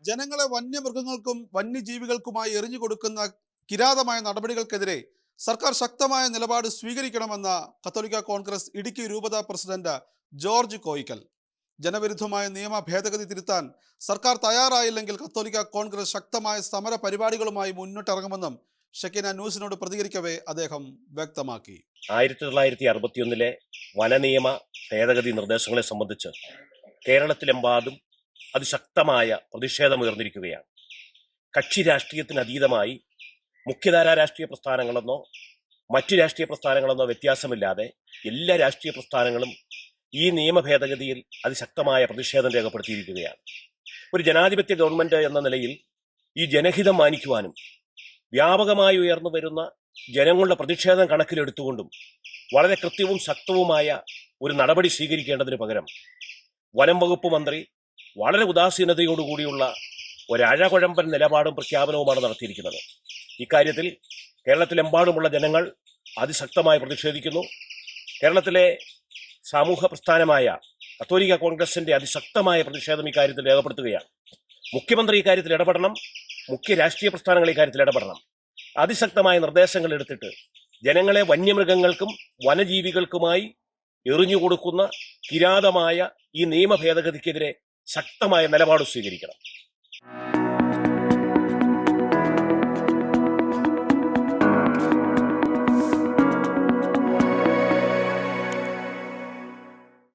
ജനങ്ങളെ വന്യമൃഗങ്ങൾക്കും വന്യജീവികൾക്കുമായി എറിഞ്ഞു കൊടുക്കുന്ന കിരാതമായ നടപടികൾക്കെതിരെ സർക്കാർ ശക്തമായ നിലപാട് സ്വീകരിക്കണമെന്ന കത്തോലിക്ക കോൺഗ്രസ് ഇടുക്കി രൂപതാ പ്രസിഡന്റ് ജോർജ് കോയിക്കൽ. ജനവിരുദ്ധമായ നിയമ ഭേദഗതി തിരുത്താൻ സർക്കാർ തയ്യാറായില്ലെങ്കിൽ കത്തോലിക്ക കോൺഗ്രസ് ശക്തമായ സമര പരിപാടികളുമായി മുന്നിട്ടിറങ്ങുമെന്നും ഷെക്കിന ന്യൂസിനോട് പ്രതികരിക്കവേ അദ്ദേഹം വ്യക്തമാക്കി. 1961 വനനിയമ ഭേദഗതി നിർദ്ദേശങ്ങളെ സംബന്ധിച്ച് കേരളത്തിലെമ്പാടും അതിശക്തമായ പ്രതിഷേധമുയർന്നിരിക്കുകയാണ്. കക്ഷി രാഷ്ട്രീയത്തിന് അതീതമായി മുഖ്യധാരാ രാഷ്ട്രീയ പ്രസ്ഥാനങ്ങളെന്നോ മറ്റു രാഷ്ട്രീയ പ്രസ്ഥാനങ്ങളെന്നോ വ്യത്യാസമില്ലാതെ എല്ലാ രാഷ്ട്രീയ പ്രസ്ഥാനങ്ങളും ഈ നിയമ ഭേദഗതിയിൽ അതിശക്തമായ പ്രതിഷേധം രേഖപ്പെടുത്തിയിരിക്കുകയാണ്. ഒരു ജനാധിപത്യ ഗവൺമെന്റ് എന്ന നിലയിൽ ഈ ജനഹിതം മാനിക്കുവാനും വ്യാപകമായി ഉയർന്നു വരുന്ന ജനങ്ങളുടെ പ്രതിഷേധം കണക്കിലെടുത്തുകൊണ്ടും വളരെ കൃത്യവും ശക്തവുമായ ഒരു നടപടി സ്വീകരിക്കേണ്ടതിന് പകരം വനം വകുപ്പ് മന്ത്രി വളരെ ഉദാസീനതയോടുകൂടിയുള്ള ഒരഴകുഴമ്പൻ നിലപാടും പ്രഖ്യാപനവുമാണ് നടത്തിയിരിക്കുന്നത്. ഇക്കാര്യത്തിൽ കേരളത്തിലെമ്പാടുമുള്ള ജനങ്ങൾ അതിശക്തമായി പ്രതിഷേധിക്കുന്നു. കേരളത്തിലെ സാമൂഹ്യ പ്രസ്ഥാനമായ കത്തോലിക്ക കോൺഗ്രസിന്റെ അതിശക്തമായ പ്രതിഷേധം ഇക്കാര്യത്തിൽ രേഖപ്പെടുത്തുകയാണ്. മുഖ്യമന്ത്രി ഇക്കാര്യത്തിൽ ഇടപെടണം, മുഖ്യ രാഷ്ട്രീയ പ്രസ്ഥാനങ്ങൾ ഇക്കാര്യത്തിൽ ഇടപെടണം. അതിശക്തമായ നിർദ്ദേശങ്ങൾ എടുത്തിട്ട് ജനങ്ങളെ വന്യമൃഗങ്ങൾക്കും വനജീവികൾക്കുമായി എറിഞ്ഞുകൊടുക്കുന്ന കിരാതമായ ഈ നിയമ ഭേദഗതിക്കെതിരെ ശക്തമായ നിലപാട് സ്വീകരിക്കണം.